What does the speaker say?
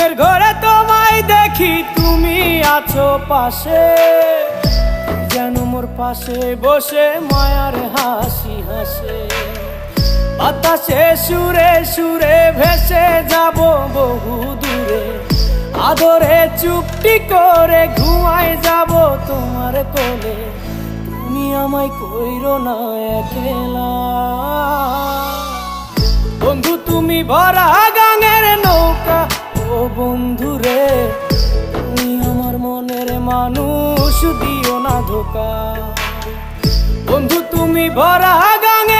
ঘুমের ঘরে তোমায় দেখি তুমি আছো পাশে, যেন মোর পাশে বসে মায়ার হাসি হাসে। বাতাসে সুরে সুরে ভেসে যাব বহু দূরে, আদরে চুপটি করে ঘুমায় যাব তোমার কোলে। তুমি আমায় কইরো না একলা বন্ধু, তুমি ভরা গাঙের নৌকা। ও বন্ধু রে, তুমি আমার মনের মানুষ, দিও না ধোকা। বন্ধু তুমি ভরা গাঙের